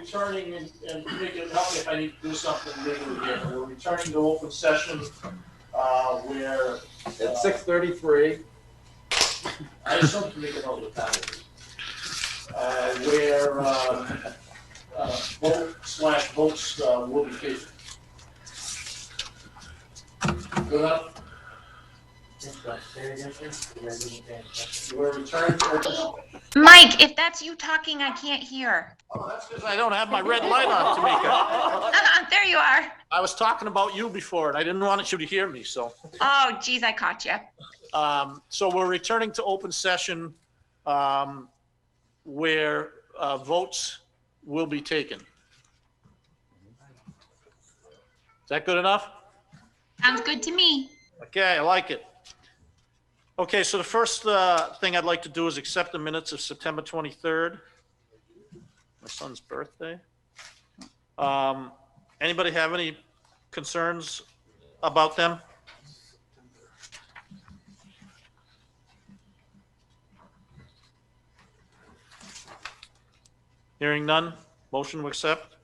returning, and make it, help me if I need to do something legally here. We're returning to open session, where. At 6:33. I just want to make a note of that. Where, votes will be taken. Good enough? We're returning to open. Mike, if that's you talking, I can't hear. Oh, that's because I don't have my red light on, Tamika. There you are. I was talking about you before, and I didn't want you to hear me, so. Oh, geez, I caught you. So we're returning to open session, where votes will be taken. Is that good enough? Sounds good to me. Okay, I like it. Okay, so the first thing I'd like to do is accept the minutes of September 23rd, my son's birthday. Anybody have any concerns about them? Hearing none, motion to accept.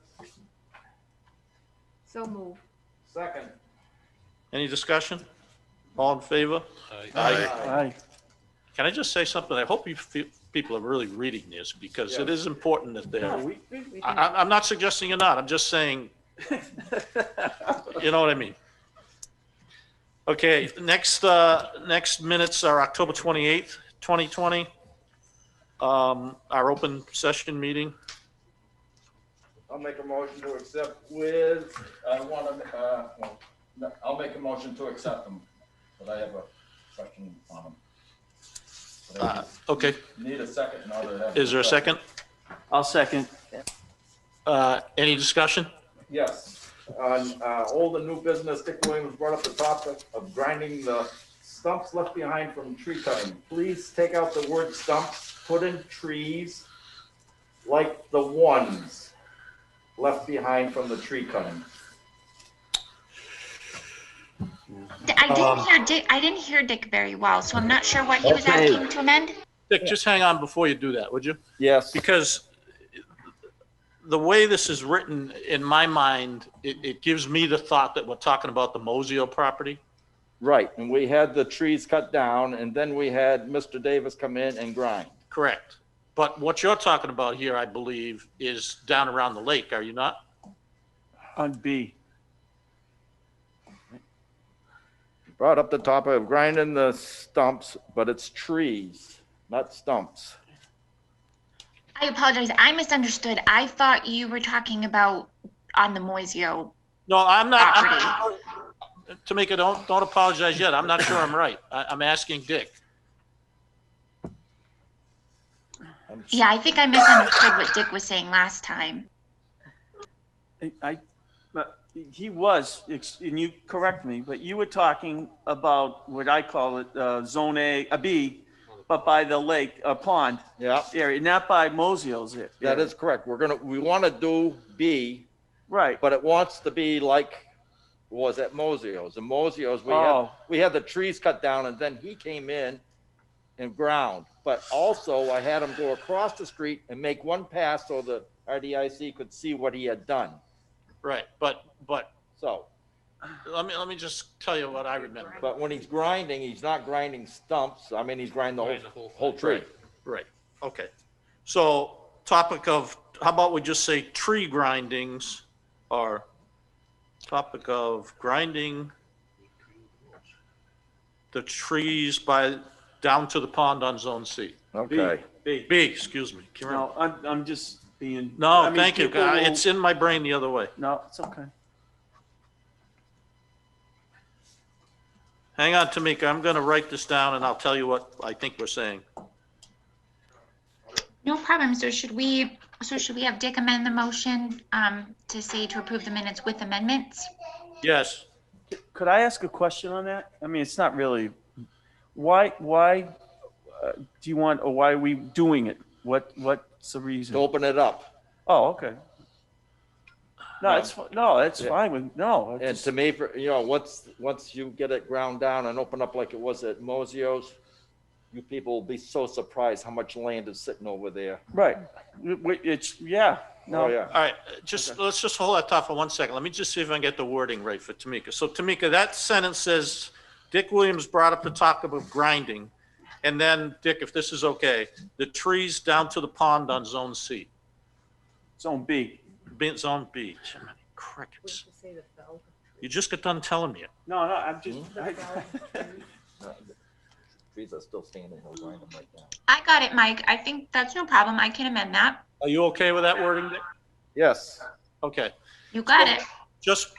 So move. Second. Any discussion? All in favor? Aye. Can I just say something? I hope people are really reading this, because it is important that they're, I'm not suggesting you're not, I'm just saying, you know what I mean? Okay, next minutes are October 28th, 2020. Our open session meeting. I'll make a motion to accept with, I'll make a motion to accept them, but I have a question on them. Okay, Need a second in order to have. is there a second? I'll second. Any discussion? Yes. On old and new business, Dick Williams brought up the topic of grinding the stumps left behind from tree cutting. Please take out the word stumps, put in trees, like the ones left behind from the tree cutting. I didn't hear Dick very well, so I'm not sure what he was Okay. asking to amend. Dick, just hang on before you do that, would you? Yes. Because the way this is written, in my mind, it gives me the thought that we're talking about the Mosio property. Right, and we had the trees cut down, and then we had Mr. Davis come in and grind. Correct. But what you're talking about here, I believe, is down around the lake, are you not? On B. Brought up the topic of grinding the stumps, but it's trees, not stumps. I apologize. I misunderstood. I thought you were talking about on the Moisio. No, I'm not. Property. Tamika, don't apologize yet. I'm not sure I'm right. I'm asking Dick. Yeah, I think I misunderstood what Dick was saying last time. But he was, and you correct me, but you were talking about what I call it, Zone A, B, but by the lake, pond Yeah, area, not by Mosio's area. that is correct. We want to do B, Right. but it wants to be like, was at Mosio's. The Mosio's, we had the trees cut down, and then he came in and ground. But also, I had him go across the street and make one pass so the RDIC could see what he had done. Right, but So, let me just tell you what I remember. but when he's grinding, he's not grinding stumps. I mean, he's grinding the whole tree. Right, okay. So topic of, how about we just say tree grindings, or topic of grinding the trees down to the pond on Zone C. Okay. B. B, excuse me. Karen. No, I'm just being. No, I mean, thank you. people will- It's in my brain the other way. No, it's okay. Hang on, Tamika, I'm gonna write this down and I'll tell you what I think we're saying. No problem. So should we have Dick amend the motion to say to approve the minutes with amendments? Yes, Could I ask a question on that? I mean, it's not really, why do you want, or why are we doing it? What's the To reason? open it up. Oh, okay. No, it's Yeah. fine with, no. And to me, once you get it ground down and open up like it was at Mosio's, you people will be so surprised how much land is sitting over there. Right. It's, yeah, Oh, yeah. All right, let's just hold that thought for 1 second. Let me just see if I can get the wording right for Tamika. So Tamika, that sentence says, Dick Williams brought up the topic of grinding. And then, Dick, if this is okay, the trees down to the pond on Zone C, Zone B. Zone B. Jiminy crickets. You just got done telling me it. No, I'm just, Trees are still standing, we'll grind them right now. I got it, Mike. I think that's no problem. I can amend that. Are you okay with that wording, Dick? Yes. Okay, You got it. just,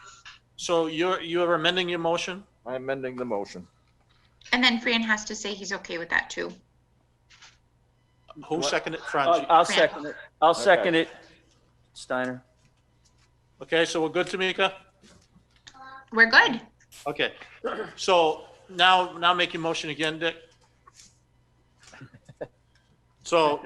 so you're amending your motion? I'm amending the motion. And then Fran has to say he's okay with that too. Who seconded it? Fran? I'll second it. I'll second it. Steiner. Okay, so we're good, Tamika? We're good. Okay, so now make your motion again, Dick. So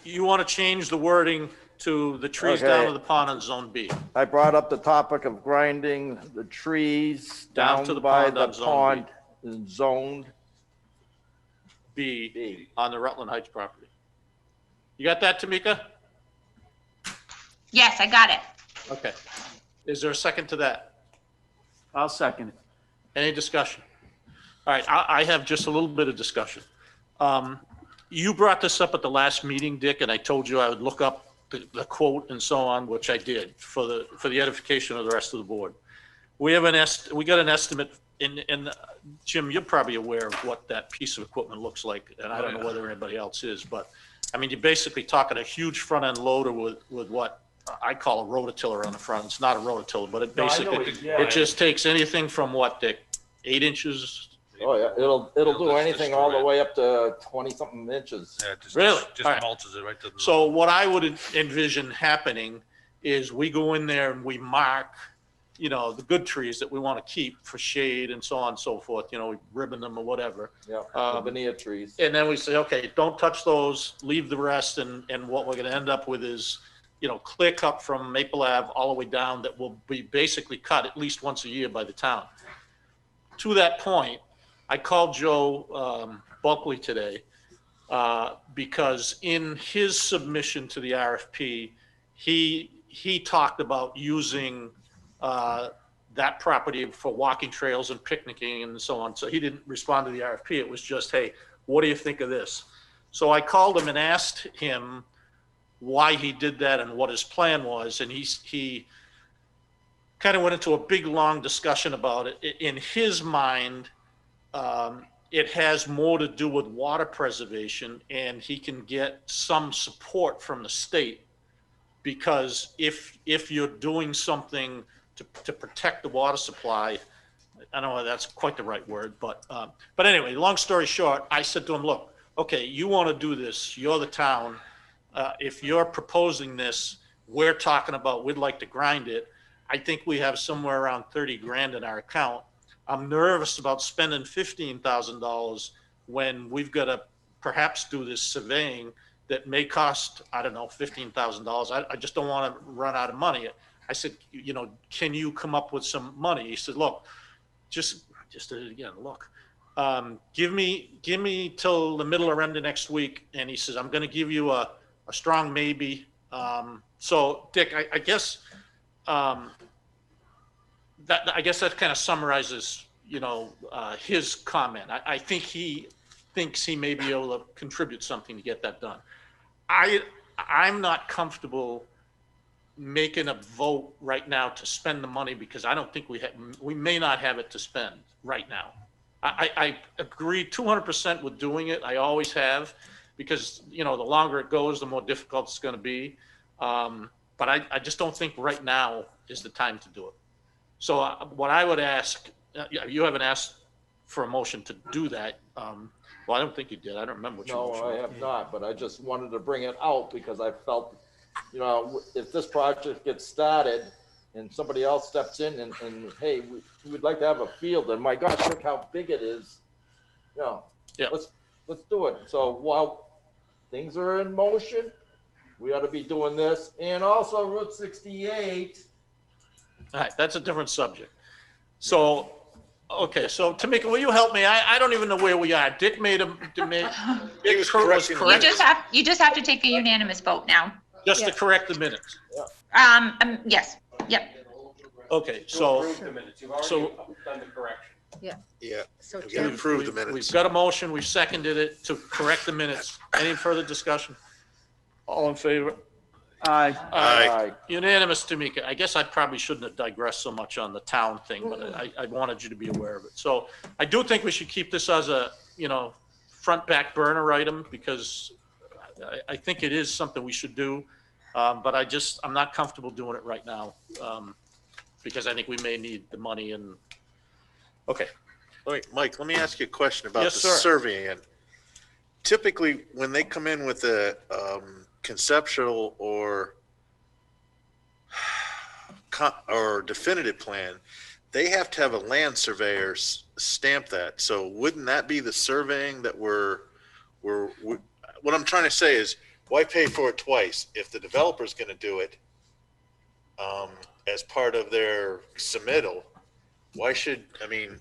you want to change the wording to the trees down Okay. to the pond on Zone B, I brought up the topic of grinding the trees Down to the down by pond the on Zone B. pond in Zone B B. on the Rutland Heights property. You got that, Tamika? Yes, I got it. Okay. Is there a second to that? I'll second it. Any discussion? All right, I have just a little bit of discussion. You brought this up at the last meeting, Dick, and I told you I would look up the quote and so on, which I did for the edification of the rest of the board. We got an estimate, and Jim, you're probably aware of what that piece of equipment looks like, and I don't know whether anybody else is, but I mean, you're basically talking a huge front end loader with what I call a rototiller on the front. It's not a rototiller, but it basically, it just takes anything from what, Dick, 8 inches? Oh, yeah, it'll do anything all the way up to 20-something inches. Yeah, just, Really? just All right. mulches it right to the. So what I would envision happening is we go in there and we mark, the good trees that we want to keep for shade and so on and so forth, we ribbon them or whatever. Yeah, the veneer trees. And then we say, okay, don't touch those, leave the rest. And what we're going to end up with is, clear cut from Maple Ave all the way down that will be basically cut at least once a year by the town. To that point, I called Joe Bulkley today because in his submission to the RFP, he talked about using that property for walking trails and picnicking and so on. So he didn't respond to the RFP. It was just, hey, what do you think of this? So I called him and asked him why he did that and what his plan was. And he kind of went into a big, long discussion about it. In his mind, it has more to do with water preservation, and he can get some support from the state because if you're doing something to protect the water supply, I don't know if that's quite the right word, but anyway, long story short, I said to him, look, okay, you want to do this, you're the town. If you're proposing this, we're talking about, we'd like to grind it. I think we have somewhere around 30 grand in our account. I'm nervous about spending $15,000 when we've got to perhaps do this surveying that may cost, I don't know, $15,000. I just don't want to run out of money. I said, can you come up with some money? He said, look, just did it again. Look, give me till the middle or end of next week. And he says, I'm going to give you a strong maybe. So Dick, I guess, that kind of summarizes, his comment. I think he thinks he may be able to contribute something to get that done. I'm not comfortable making a vote right now to spend the money because I don't think we may not have it to spend right now. I agree 200% with doing it. I always have because, the longer it goes, the more difficult it's going to be. But I just don't think right now is the time to do it. So what I would ask, you haven't asked for a motion to do that. Well, I don't think you did. I don't remember what your motion No, was. I have not, but I just wanted to bring it out because I felt, if this project gets started and somebody else steps in and hey, we'd like to have a field, and my gosh, look how big it is. Yeah. Let's do it. So while things are in motion, we ought to be doing this. And also Route 68. All right, that's a different subject. So, okay, so Tamika, will you help me? I don't even know where we are. Dick Dick was You correct. just have to take a unanimous vote now. Just to correct the minutes. Yes, yep. Okay, To so approve the minutes. You've already so- done the correction. Yeah, So we Tim, approved the we've minutes. got a motion, we've seconded it to correct the minutes. Any further discussion? All in favor? Aye. Aye. Unanimous, Tamika. I guess I probably shouldn't have digressed so much on the town thing, but I wanted you to be aware of it. So I do think we should keep this as a, front back burner item because I think it is something we should do. But I'm not comfortable doing it right now. Because I think we may need the money and, okay. Wait, Mike, let me ask you a question about the Yes, sir. surveying. Typically, when they come in with a conceptual or definitive plan, they have to have a land surveyor stamp that. So wouldn't that be the surveying that what I'm trying to say is, why pay for it twice? If the developer's gonna do it, as part of their submittal, why should,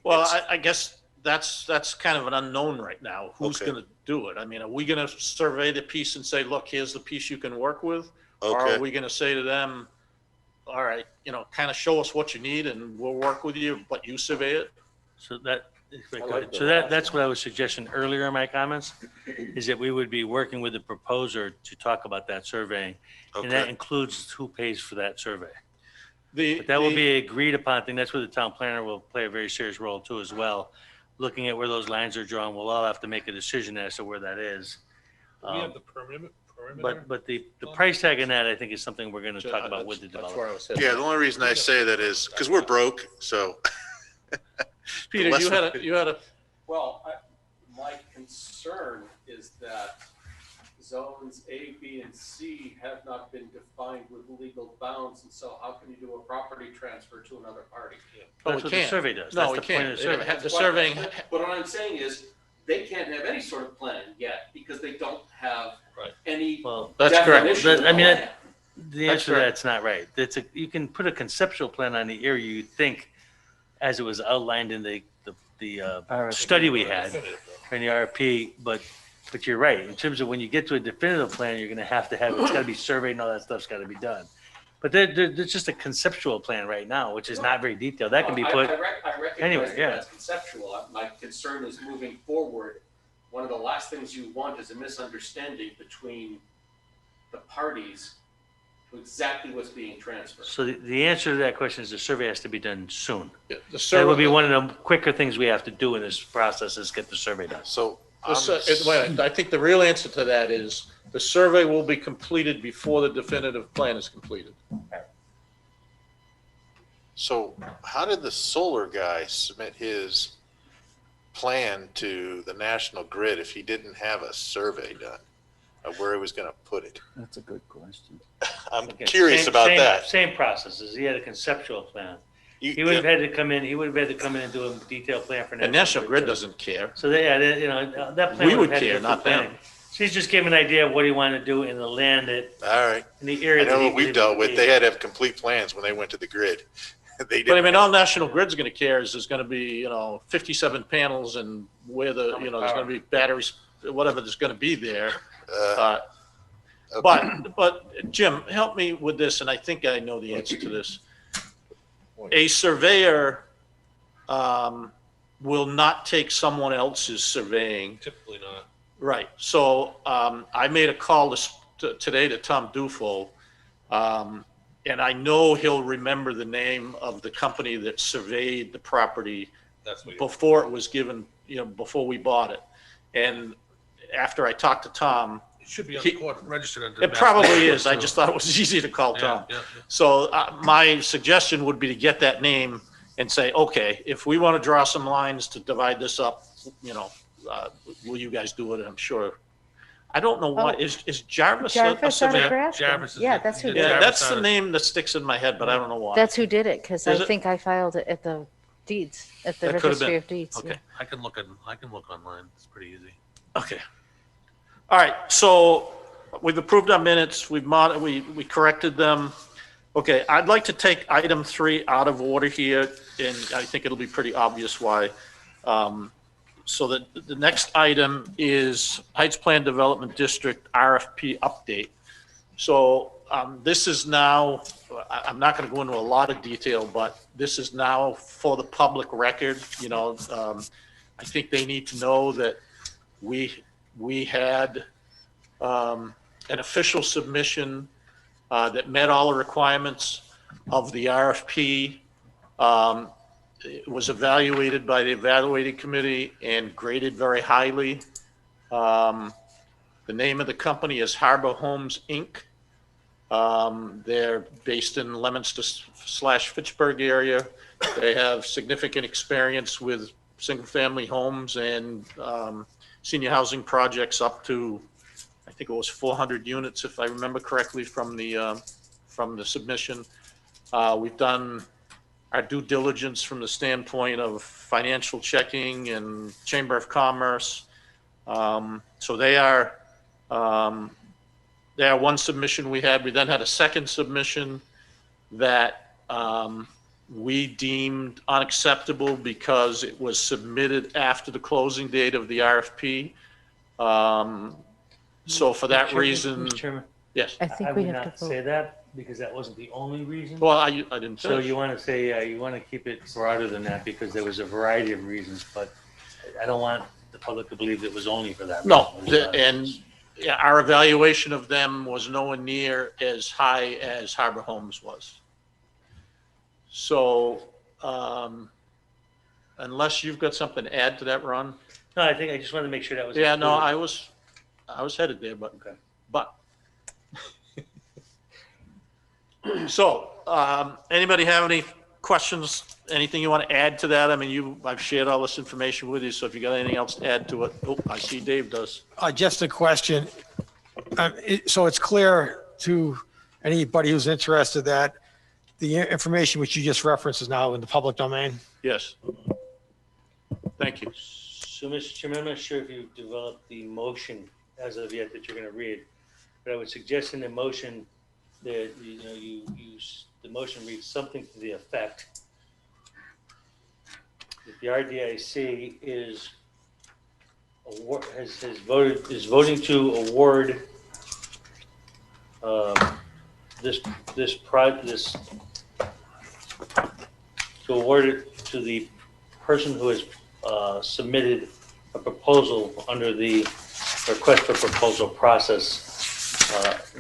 Well, it's- I guess that's kind of an unknown right now. Who's Okay. gonna do it? I mean, are we gonna survey the piece and say, look, here's the piece you can work with? Or are Okay. we gonna say to them, all right, kind of show us what you need and we'll work with you, but you survey it? So that, if I I like could, the so last that's what I was suggesting earlier in my comments, is that we would be working with the proposer to talk about that surveying. And that Okay, includes who pays for that survey. The, But that will the- be an agreed upon thing. That's where the town planner will play a very serious role too as well. Looking at where those lines are drawn, we'll all have to make a decision as to where that is. We have the perimeter. But the price tag in that, I think, is something we're gonna talk about with the That's developer. where I was headed. yeah, the only reason I say that is, because we're broke, so. Peter, less- you had a, Well, my concern is that zones A, B, and C have not been defined with legal bounds, and so how can you do a property transfer to another party? oh, That's we what the can't. survey does. No, That's we the point can't. of the survey. The surveying, But what I'm saying is, they can't have any sort of plan yet, because they don't have Right. any Well, that's correct. definition of That- I mean, land. the That's answer to correct. that's not right. You can put a conceptual plan on the area you think, as it was outlined in the study we had in the RFP, but you're right. In terms of when you get to a definitive plan, you're gonna have it's gotta be surveyed and all that stuff's gotta be done. But there's just a conceptual plan right now, which is not very detailed. That can be put, I recognize anyway, that yeah. that's conceptual. My concern is moving forward. One of the last things you want is a misunderstanding between the parties to exactly what's being transferred. so the answer to that question is the survey has to be done soon. the That would be survey, one of the quicker things we have to do in this process is get the survey done. So, wait, I think the real answer to that is the survey will be completed before the definitive plan is completed. so how did the solar guy submit his plan to the National Grid if he didn't have a survey done of where he was gonna put it? That's a good question. I'm Okay, curious same- about same- that. Same processes. He had a conceptual plan. You- He would have had to come in, and do a detailed plan for. And National Grid doesn't care. So that plan. We would have had to care, go through not them. planning. So he's just giving an idea of what he wanted to do in the land All right, in the I area. that know he what we've believed dealt would with, be- they had to have complete plans when they went to the grid. They But I didn't, mean, all National Grid's gonna care is there's gonna be, 57 panels and where there's gonna be batteries, whatever there's gonna be there. okay. But Jim, help me with this, and I think I know the answer to this. A surveyor will not take someone else's surveying. Typically not. Right. So I made a call today to Tom Dufo, and I know he'll remember the name of the company that surveyed the property That's what. before it was given, before we bought it. And after I talked to Tom, It should be on he- the court registered under. it probably is. I just thought it was easy to call Tom. Yeah. So my suggestion would be to get that name and say, okay, if we want to draw some lines to divide this up, will you guys do it? And I'm sure. I don't know why, is Jarvis a Jarvis out of surveyor? Nebraska. Jarvis is Yeah, the- that's who yeah, did Yeah, it. Jarvis that's out the of- name that sticks in my head, but I don't know why. That's who did it, because I Is it? think I filed it at the deeds, at the That could have registry been. of deeds. Okay. I can look online. It's pretty easy. Okay. All right, so we've approved our minutes, we corrected them. Okay, I'd like to take item 3 out of order here, and I think it'll be pretty obvious why. So the next item is Heights Plan Development District RFP update. So this is now, I'm not going to go into a lot of detail, but this is now for the public record. You know, I think they need to know that we had an official submission that met all the requirements of the RFP. It was evaluated by the evaluating committee and graded very highly. The name of the company is Harbor Homes, Inc. They're based in Leominster / Fitchburg area. They have significant experience with single-family homes and senior housing projects up to, I think it was 400 units, if I remember correctly, from the submission. We've done our due diligence from the standpoint of financial checking and Chamber of Commerce. So they are one submission we had. We then had a second submission that we deemed unacceptable because it was submitted after the closing date of the RFP. So for that reason, Mr. Chairman, yes. I I think we would have not to say vote. that because that wasn't the only reason. Well, I didn't So finish. you want to say, you want to keep it broader than that because there was a variety of reasons, but I don't want the public to believe it was only for that. No, reason. It was not. and yeah, our evaluation of them was nowhere near as high as Harbor Homes was. So, unless you've got something to add to that, Ron? No, I think I just wanted to make sure that was. Yeah, no, included. I was headed there, but, Okay. but. So, anybody have any questions, anything you want to add to that? I mean, I've shared all this information with you, so if you got anything else to add to it, oh, I see Dave does. Just a question. So it's clear to anybody who's interested that the information which you just referenced is now in the public domain? Yes. Thank you. So, Mr. Chairman, I'm not sure if you've developed the motion as of yet that you're going to read, but I would suggest in the motion that, the motion reads something to the effect that the RDIC is voting to award to award it to the person who has submitted a proposal under the request for proposal process,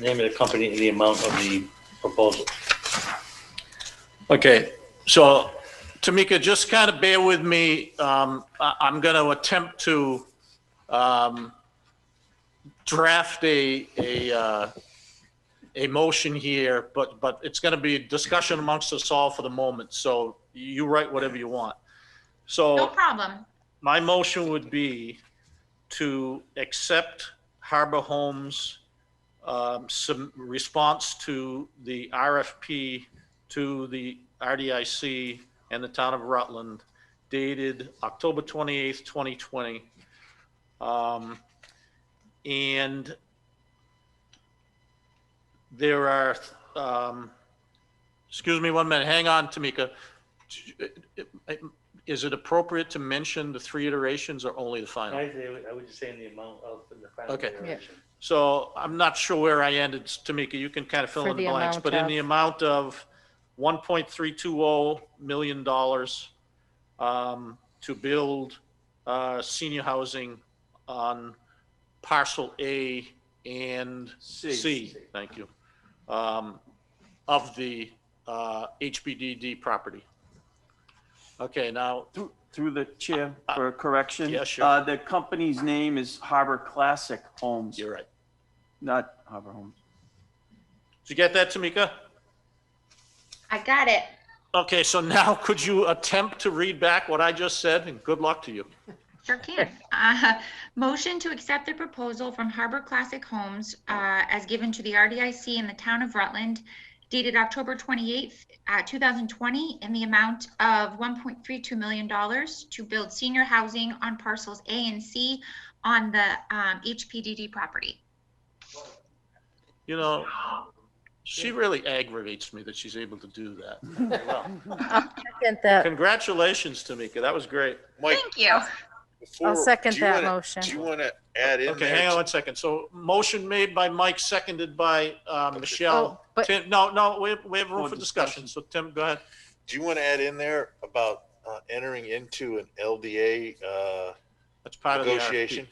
name of the company and the amount of the proposal. Okay, so Tamika, just kind of bear with me. I'm going to attempt to draft a motion here, but it's going to be a discussion amongst us all for the moment. So you write whatever you want. No So problem. my motion would be to accept Harbor Homes' some response to the RFP to the RDIC and the town of Rutland dated October 28th, 2020. And there are, excuse me 1 minute, hang on, Tamika. Is it appropriate to mention the 3 iterations or only the final? I would just say in the amount of the final Okay. iteration. So I'm not sure where I ended, Tamika. You can kind of fill For in the the blanks, amount but in of- the amount of $1.320 million to build senior housing on parcel A and C, thank you, of the HBDD property. Okay, now, Through the chair for a correction. yeah, sure. The company's name is Harbor Classic Homes, you're right. not Harbor Homes. Did you get that, Tamika? I got it. Okay, so now could you attempt to read back what I just said, and good luck to you. Sure can. Motion to accept the proposal from Harbor Classic Homes as given to the RDIC in the town of Rutland, dated October 28th, 2020, in the amount of $1.32 million to build senior housing on parcels A and C on the HPDD property. You know, she really aggravates me that she's able to do that. Second that, Congratulations, Tamika. That was great. Mike, Thank you. before, I'll second do you that wanna- motion. Do you want to add in Okay, there. hang on 1 second. So motion made by Mike, seconded by Michelle. Oh, but- Tim, no, we have room for discussion. So Tim, go ahead. Do you want to add in there about entering into an LDA That's part of the negotiation? RFP.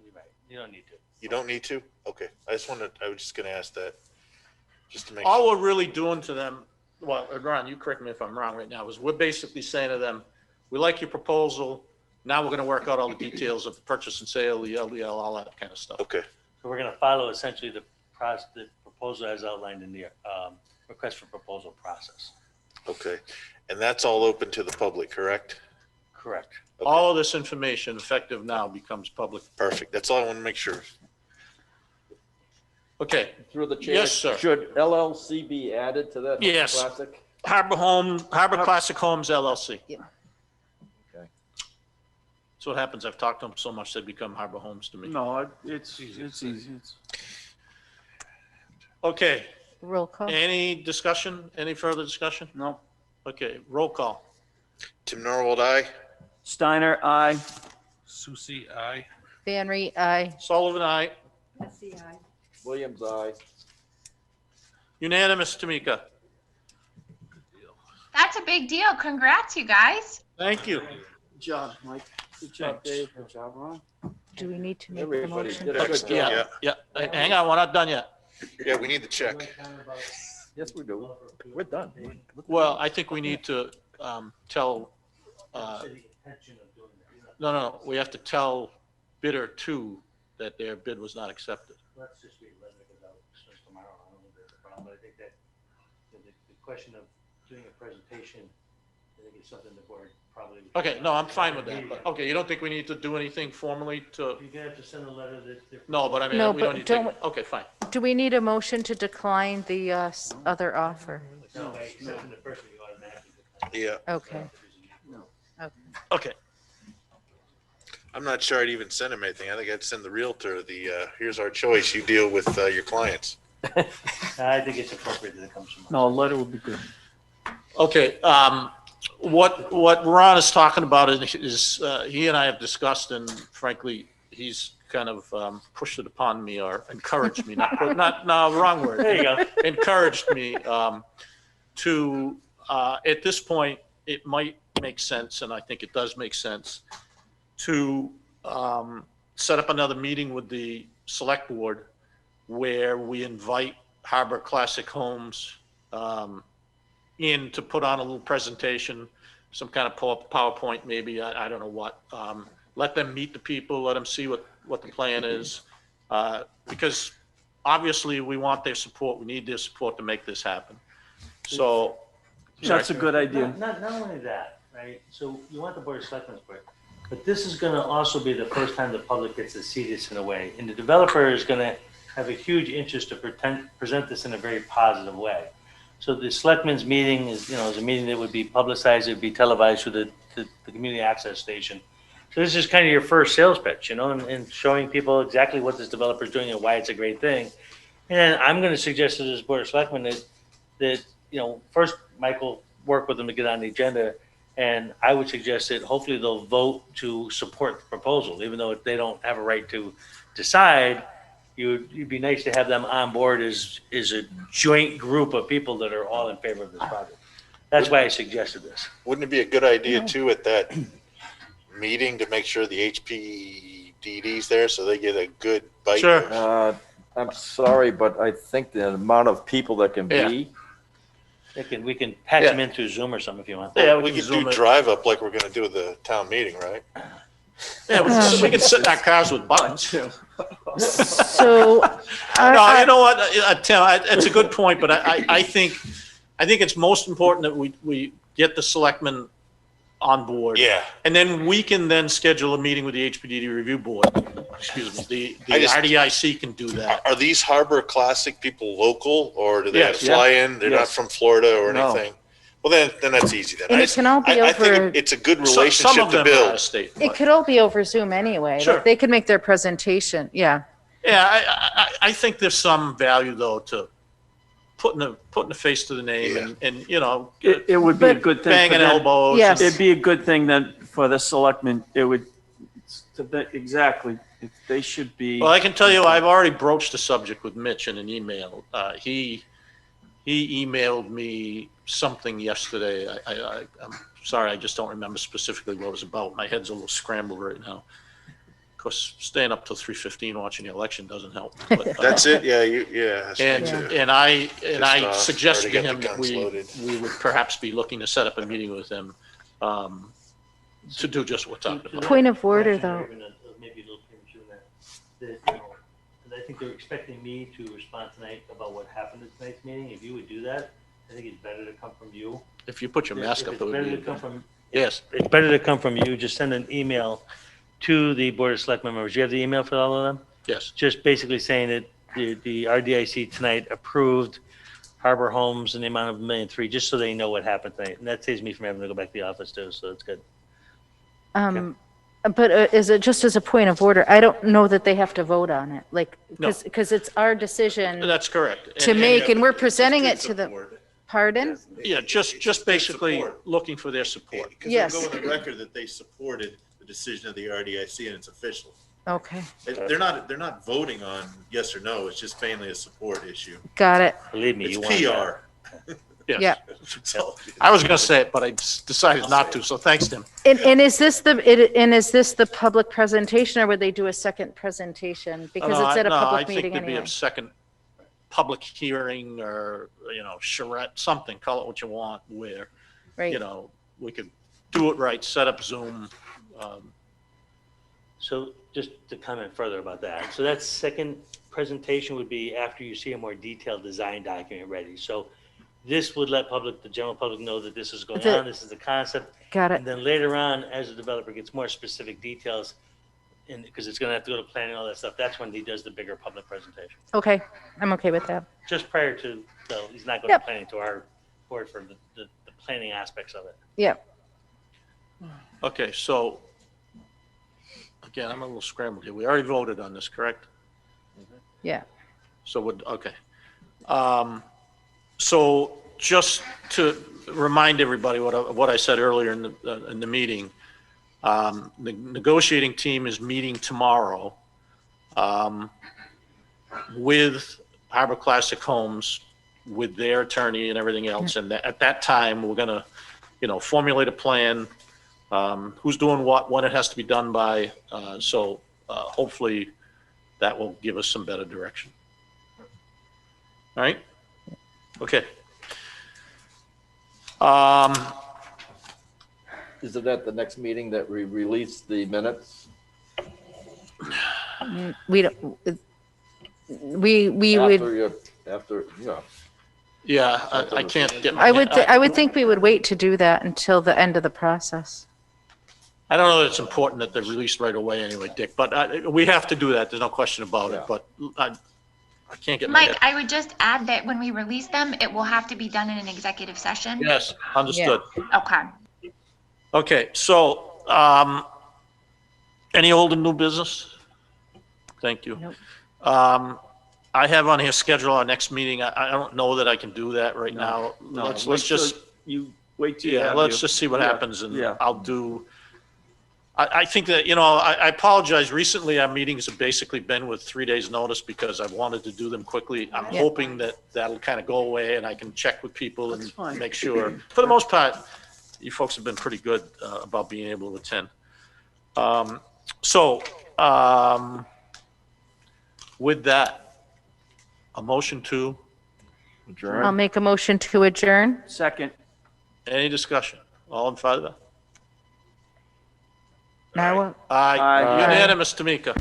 You're right. You don't need to. You don't need to? Okay. I was just going to ask that. Just to make All sure. we're really doing to them, well, Ron, you correct me if I'm wrong right now, is we're basically saying to them, we like your proposal. Now we're going to work out all the details of the purchase and sale, the LDL, all that kind of stuff. Okay. So we're going to follow essentially the proposal as outlined in the request for proposal process. Okay. And that's all open to the public, correct? Correct. Okay. All of this information effective now becomes public. Perfect. That's all I want to make sure. Okay, Through the chair. Yes, sir. Should LLC be added to that? Yes. Classic? Harbor Classic Homes LLC. Yeah. Okay. That's what happens. I've talked to them so much they become Harbor Homes to me. No, it's easy. It's- Okay, Roll call. any discussion, any further discussion? No. Okay, roll call. Tim Norwald, aye. Steiner, aye. Susie, aye. Van Reed, aye. Sullivan, aye. Williams, aye. Unanimous, Tamika. That's a big deal. Congrats, you guys. Thank you. Good job, Mike. Good job, Dave. Good job, Ron. Do we need to make the Everybody motion? did a good job. Yeah, yeah. Hang on, we're not done yet. Yeah, we need the check. Yes, we do. We're done. Well, I think we need to tell, no, we have to tell bidder two that their bid was not accepted. Let's just read the letter that goes out starts tomorrow. I don't think there's a problem, but I think that the question of doing a presentation, I think is something the board probably. Okay, no, I'm fine with that, but, okay, you don't think we need to do anything formally to, You're gonna have to send a letter that. no, but I mean, No, we but don't need to, don't okay, fine. Do we need a motion to decline the other offer? No, by accepting the person, you automatically. Yeah. Okay. Okay, I'm not sure I'd even send him anything. I think I'd send the realtor here's our choice. You deal with your clients. I think it's appropriate that it comes from us. No, a letter would be good. okay, what Ron is talking about is, he and I have discussed, and frankly, he's kind of pushed it upon me or encouraged me, no, wrong word. There you go. Encouraged me to, at this point, it might make sense, and I think it does make sense, to set up another meeting with the select board where we invite Harbor Classic Homes in to put on a little presentation, some kind of PowerPoint maybe, I don't know what. Let them meet the people, let them see what the plan is. Because obviously we want their support, we need their support to make this happen. So. That's a good idea. Not only that, right? So you want the board of selectmen's support, but this is gonna also be the first time the public gets to see this in a way. And the developer is gonna have a huge interest to present this in a very positive way. So the selectmen's meeting is a meeting that would be publicized, it'd be televised through the community access station. So this is kind of your first sales pitch, and showing people exactly what this developer is doing and why it's a great thing. And I'm gonna suggest to this board of selectmen that first Michael work with them to get on the agenda. And I would suggest that hopefully they'll vote to support the proposal, even though they don't have a right to decide. You'd be nice to have them on board as a joint group of people that are all in favor of this project. That's why I suggested this. Wouldn't it be a good idea too at that meeting to make sure the HPDD's there so they get a good bite? Sure. I'm sorry, but I think the amount of people that can be, We can patch them in through Zoom or something if you want. Yeah, We can could zoom do it. drive up like we're gonna do at the town meeting, right? Yeah, we can sit in our cars with buttons. So, No, you know what, Tim, it's a good point, but I think it's most important that we get the selectmen on board. Yeah. And then we can then schedule a meeting with the HPDD review board. Excuse me, the I just- RDIC can do that. Are these Harbor Classic people local or do they have to Yes. fly in? They're not Yes. from Florida or No. anything? Well, then that's easy then. And I it just- can all be I think over- it's a good Some relationship of to them are out build. of state. it but- could all be over Zoom anyway. Sure. Like, they could make their presentation. Yeah. Yeah, I think there's some value though to putting a face to the name and It would be a But- good thing. for banging them. elbows. Yes. It'd be a good thing then for the selectmen. It would Exactly. They should be. Well, I can tell you, I've already broached the subject with Mitch in an email. He emailed me something yesterday. I'm sorry, I just don't remember specifically what it was about. My head's a little scrambled right now. Of course, staying up till 3:15 watching the election doesn't help. But, That's it, yeah, that's me And, too. and I Just, suggested to already got him the that guns we loaded. would perhaps be looking to set up a meeting with him to do just what we're talking about. Point of order, Question, though. or even maybe a little premature in that, you know, 'cause I think they're expecting me to respond tonight about what happened at tonight's meeting. If you would do that, I think it's better to come from you. If you put your mask If up, it's it would better be, to come from, yes, it's better to come from you. Just send an email to the Board of Selectmen members. You have the email for all of them? yes. Just basically saying that the RDIC tonight approved Harbor Homes in the amount of $1.3 million, just so they know what happened tonight. And that saves me from having to go back to the office too, so it's good. But is it just as a point of order? I don't know that they have to vote on it, like, No. because it's our decision That's correct. to And- make, and we're Just presenting to it to the, support. pardon? Yeah, just basically support. looking for their support. Because Yes. they'll go on the record that they supported the decision of the RDIC and it's official. Okay, They're not voting on yes or no, it's just mainly a support issue. got it. Believe me, It's you want that. PR. Yes. Yeah. So- I was gonna say it, but I decided not to, so thanks, Tim. And is this the public presentation, or would they do a second presentation? Because it's at a No, public I meeting think there'd be anyway. a second public hearing or, charrette, something, call it what you want, where, Right, we could do it right, set up Zoom. So just to comment further about that, so that second presentation would be after you see a more detailed design document ready. So this would let the general public know that this is going on, this is the concept. got it. And then later on, as the developer gets more specific details, and because it's gonna have to go to planning, all that stuff, that's when he does the bigger public presentation. Okay, I'm okay with that. Just prior to, so he's not going to Yep. planning to our board for the planning aspects of it. Yeah, Okay, so, again, I'm a little scrambled here. We already voted on this, correct? yeah. So okay. So just to remind everybody what I said earlier in the meeting, the negotiating team is meeting tomorrow with Harbor Classic Homes, with their attorney and everything else. And at that time, we're gonna, formulate a plan, who's doing what, when it has to be done by. So hopefully that will give us some better direction. All right? Okay. Is it at the next meeting that we release the minutes? We don't, we would, Yeah, I can't get my. I would think we would wait to do that until the end of the process. I don't know that it's important that they're released right away anyway, Dick, but we have to do that. There's no question about it, Yeah. but I can't get my Mike, head. I would just add that when we release them, it will have to be done in an executive session. Yes, understood. Okay. Okay, so, any old and new business? Thank you. Nope. I have on here schedule our next meeting. I don't know that I can do that right now. No, Let's wait till just, You wait till you yeah, have let's your- just see what yeah, happens and yeah. I'll do. I think that, I apologize. Recently, our meetings have basically been with 3 days' notice because I've wanted to do them quickly. I'm Yeah. hoping that that'll kind of go away and I can check with people That's and fine. make sure. For the most part, you folks have been pretty good about being able to attend. With that, a motion to, I'll make a motion to adjourn. Second. any discussion? All in favor? Now, Aye. Aye. Unanimous, Tamika.